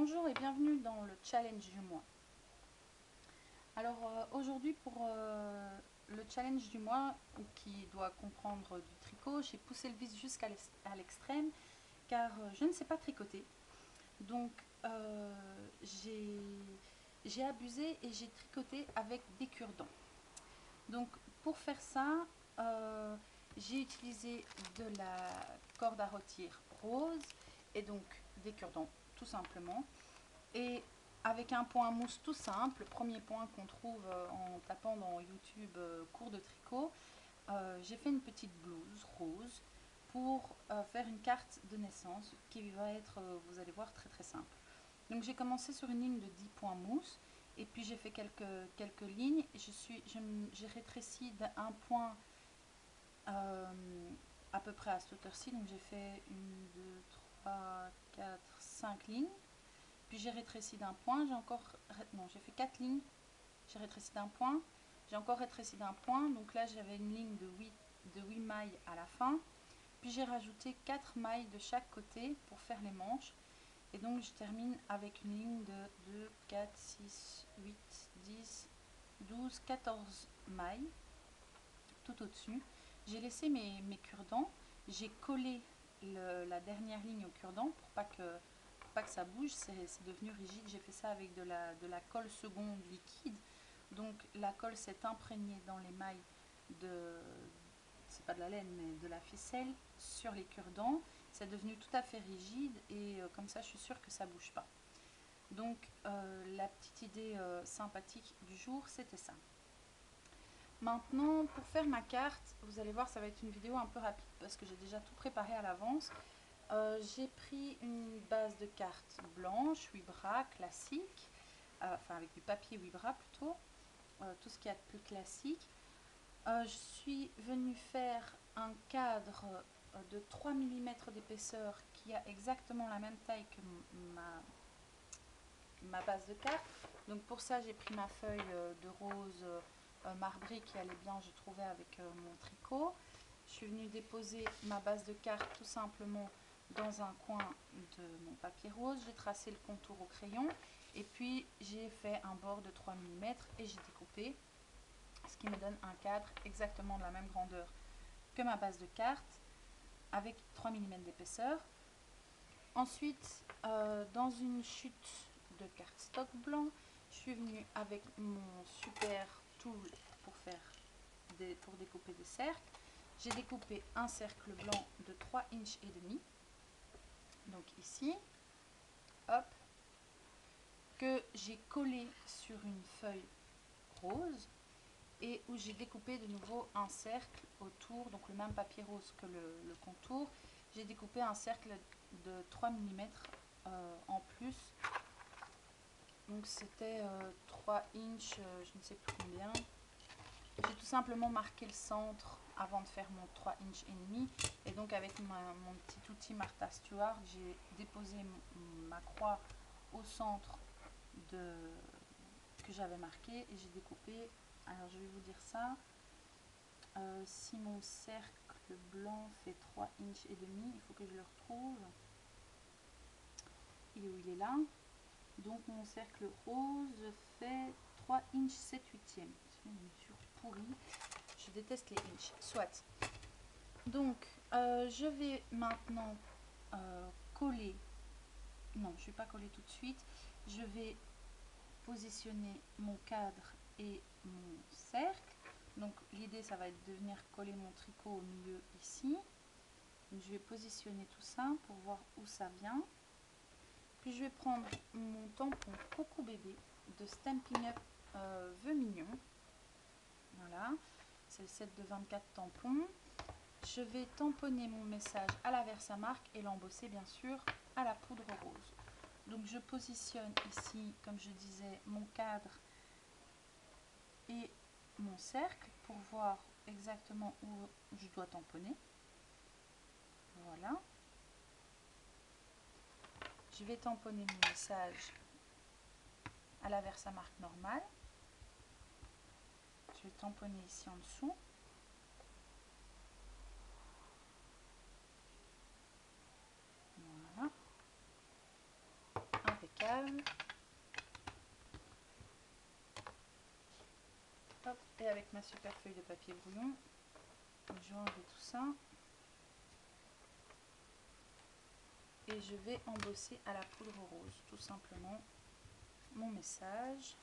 Bonjour et bienvenue dans le challenge du mois. Alors aujourd'hui pour le challenge du mois qui doit comprendre du tricot, j'ai poussé le vis jusqu'à l'extrême car je ne sais pas tricoter. Donc j'ai abusé et j'ai tricoté avec des cure-dents. Donc pour faire ça, j'ai utilisé de la corde à rôtir rose et donc des cure-dents tout simplement. Et avec un point mousse tout simple, le premier point qu'on trouve en tapant dans YouTube cours de tricot, j'ai fait une petite blouse rose pour faire une carte de naissance qui va être, vous allez voir, très très simple. Donc j'ai commencé sur une ligne de 10 points mousse et puis j'ai fait quelques lignes. J'ai rétréci d'un point à peu près à cette hauteur-ci. Donc j'ai fait 1, 2, 3, 4, 5 lignes. Puis j'ai rétréci d'un point, j'ai fait 4 lignes, j'ai rétréci d'un point, j'ai encore rétréci d'un point, donc là j'avais une ligne de 8 mailles à la fin, puis j'ai rajouté 4 mailles de chaque côté pour faire les manches, et donc je termine avec une ligne de 2, 4, 6, 8, 10, 12, 14 mailles, tout au-dessus. J'ai laissé mes cure-dents, j'ai collé la dernière ligne au cure-dent pour pas que ça bouge, c'est devenu rigide. J'ai fait ça avec de la colle seconde liquide, donc la colle s'est imprégnée dans les mailles c'est pas de la laine mais de la ficelle sur les cure-dents. C'est devenu tout à fait rigide et comme ça je suis sûre que ça bouge pas. Donc la petite idée sympathique du jour, c'était ça. Maintenant, pour faire ma carte, vous allez voir, ça va être une vidéo un peu rapide parce que j'ai déjà tout préparé à l'avance. J'ai pris une base de cartes blanche, 8 bras, classique, enfin avec du papier 8 bras plutôt, tout ce qu'il y a de plus classique. Je suis venue faire un cadre de 3 mm d'épaisseur qui a exactement la même taille que ma base de cartes. Donc pour ça, j'ai pris ma feuille de rose marbrée qui allait bien, je trouvais, avec mon tricot. Je suis venue déposer ma base de cartes tout simplement dans un coin de mon papier rose. J'ai tracé le contour au crayon et puis j'ai fait un bord de 3 mm et j'ai découpé, ce qui me donne un cadre exactement de la même grandeur que ma base de cartes avec 3 mm d'épaisseur. Ensuite, dans une chute de cardstock blanc, je suis venue avec mon super tool pour découper des cercles. J'ai découpé un cercle blanc de 3 inches et demi, donc ici, hop, que j'ai collé sur une feuille rose et où j'ai découpé de nouveau un cercle autour, donc le même papier rose que le contour. J'ai découpé un cercle de 3 mm en plus, donc c'était 3 inches, je ne sais plus combien. J'ai tout simplement marqué le centre avant de faire mon 3 inches et demi, et donc avec mon petit outil Martha Stewart, j'ai déposé ma croix au centre que j'avais marqué et j'ai découpé. Alors je vais vous dire ça, si mon cercle blanc fait 3 inches et demi, il faut que je le retrouve. Il est où? Il est là. Donc mon cercle rose fait 3 inches 7 huitièmes. C'est une mesure pourrie. Je déteste les inches. Soit. Donc je vais maintenant coller. Non, je ne vais pas coller tout de suite. Je vais positionner mon cadre et mon cercle. Donc l'idée, ça va être de venir coller mon tricot au milieu ici. Donc, je vais positionner tout ça pour voir où ça vient. Puis je vais prendre mon tampon Coucou Bébé de Stampin' Up Vœux Mignon. Voilà, c'est le set de 24 tampons. Je vais tamponner mon message à la Versamark et l'embosser bien sûr à la poudre rose. Donc je positionne ici, comme je disais, mon cadre et mon cercle pour voir exactement où je dois tamponner. Voilà. Je vais tamponner mon message à la Versamark normale. Je vais tamponner ici en dessous. Voilà. Impeccable. Hop, et avec ma super feuille de papier brouillon, je vais enlever tout ça. Et je vais embosser à la poudre rose, tout simplement, mon message.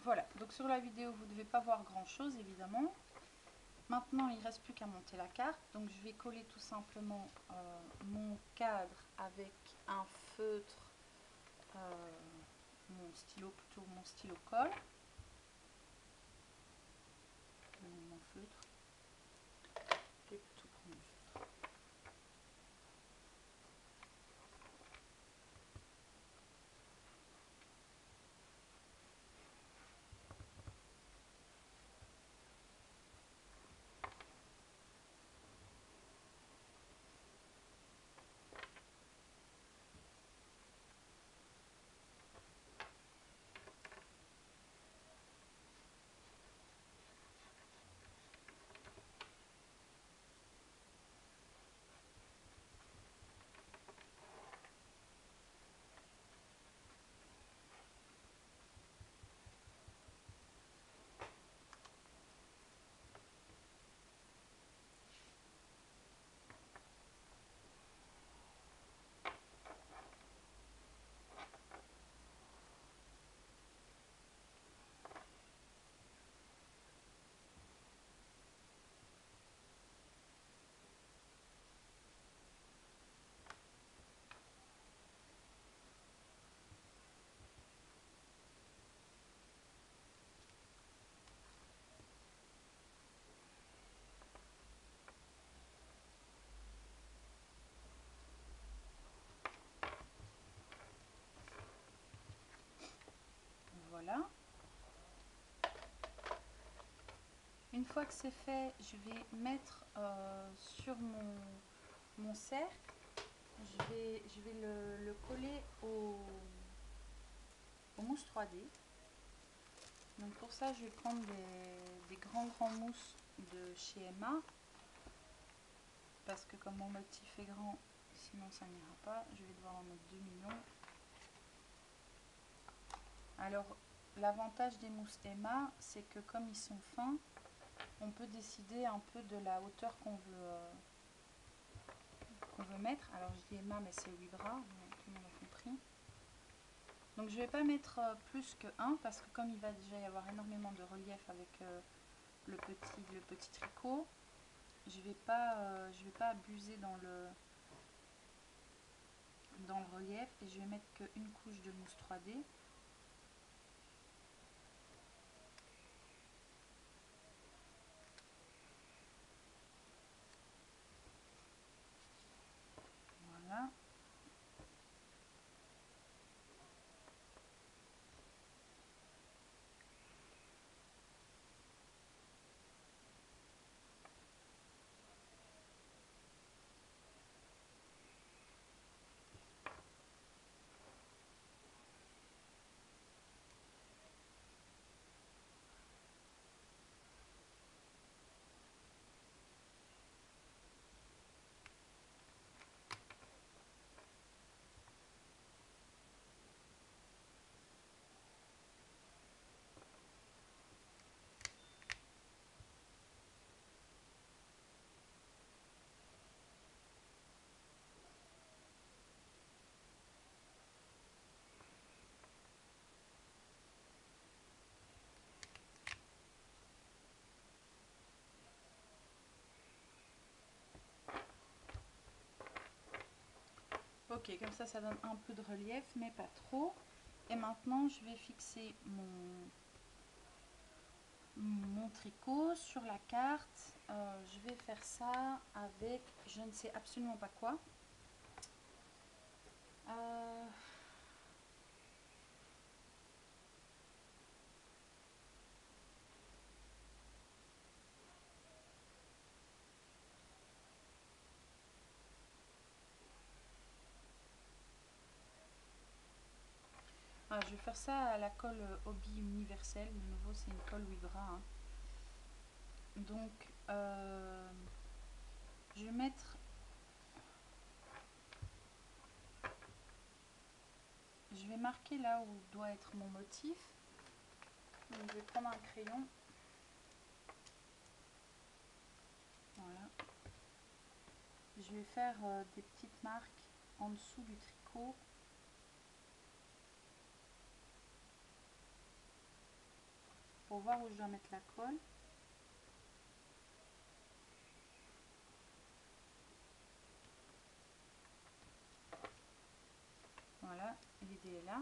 Voilà, donc sur la vidéo, vous ne devez pas voir grand chose évidemment. Maintenant, il ne reste plus qu'à monter la carte. Donc je vais coller tout simplement mon cadre avec un feutre, mon stylo colle. Mon feutre. Je vais plutôt prendre le feutre. Voilà. Une fois que c'est fait, je vais mettre sur mon cercle, je vais le coller au mousse 3D. Donc pour ça, je vais prendre des grands mousses de chez Emma. Parce que comme mon motif est grand, sinon ça n'ira pas. Je vais devoir en mettre 2 millions. Alors, l'avantage des mousses Emma, c'est que comme ils sont fins, on peut décider un peu de la hauteur qu'on veut mettre. Alors, je dis Emma, mais c'est 8 bras, tout le monde a compris. Donc, je ne vais pas mettre plus que 1 parce que comme il va déjà y avoir énormément de relief avec le petit tricot, je ne vais pas abuser dans le relief et je vais mettre qu'une couche de mousse 3D. Voilà. Ok, comme ça donne un peu de relief, mais pas trop. Et maintenant, je vais fixer mon tricot sur la carte. Je vais faire ça avec je ne sais absolument pas quoi. Je vais faire ça à la colle Hobby universelle. De nouveau, c'est une colle Wibra. Hein. Donc, je vais mettre... Je vais marquer là où doit être mon motif. Donc, je vais prendre un crayon. Voilà. Je vais faire des petites marques en dessous du tricot. Pour voir où je dois mettre la colle. Voilà, l'idée est là.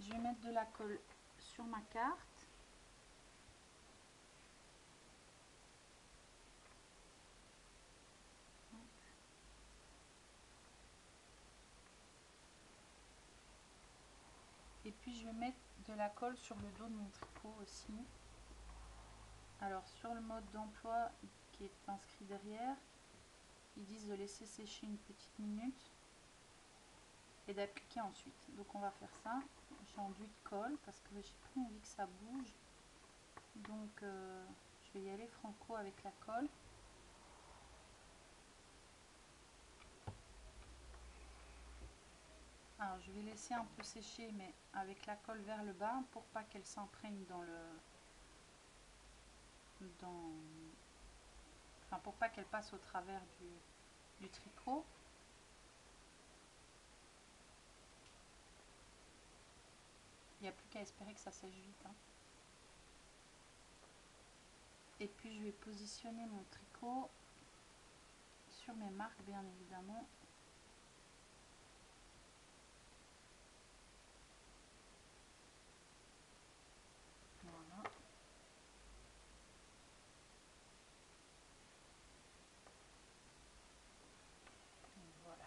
Je vais mettre de la colle sur ma carte. Et puis je vais mettre de la colle sur le dos de mon tricot aussi. Alors sur le mode d'emploi qui est inscrit derrière, ils disent de laisser sécher une petite minute et d'appliquer ensuite. Donc on va faire ça. J'ai enduit de colle parce que j'ai pas envie que ça bouge. Donc je vais y aller franco avec la colle. Alors je vais laisser un peu sécher mais avec la colle vers le bas pour pas qu'elle s'imprègne enfin pour pas qu'elle passe au travers du tricot. Il n'y a plus qu'à espérer que ça sèche vite. Hein. Et puis je vais positionner mon tricot sur mes marques bien évidemment. Voilà. Voilà.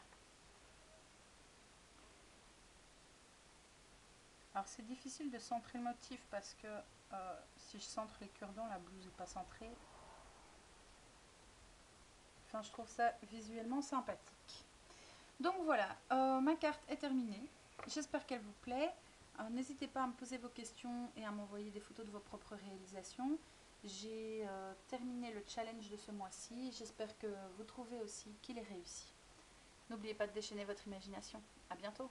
Alors c'est difficile de centrer le motif parce que si je centre les cure-dents, la blouse n'est pas centrée. Enfin, je trouve ça visuellement sympathique. Donc voilà, ma carte est terminée. J'espère qu'elle vous plaît. N'hésitez pas à me poser vos questions et à m'envoyer des photos de vos propres réalisations. J'ai terminé le challenge de ce mois-ci. J'espère que vous trouvez aussi qu'il est réussi. N'oubliez pas de déchaîner votre imagination. À bientôt.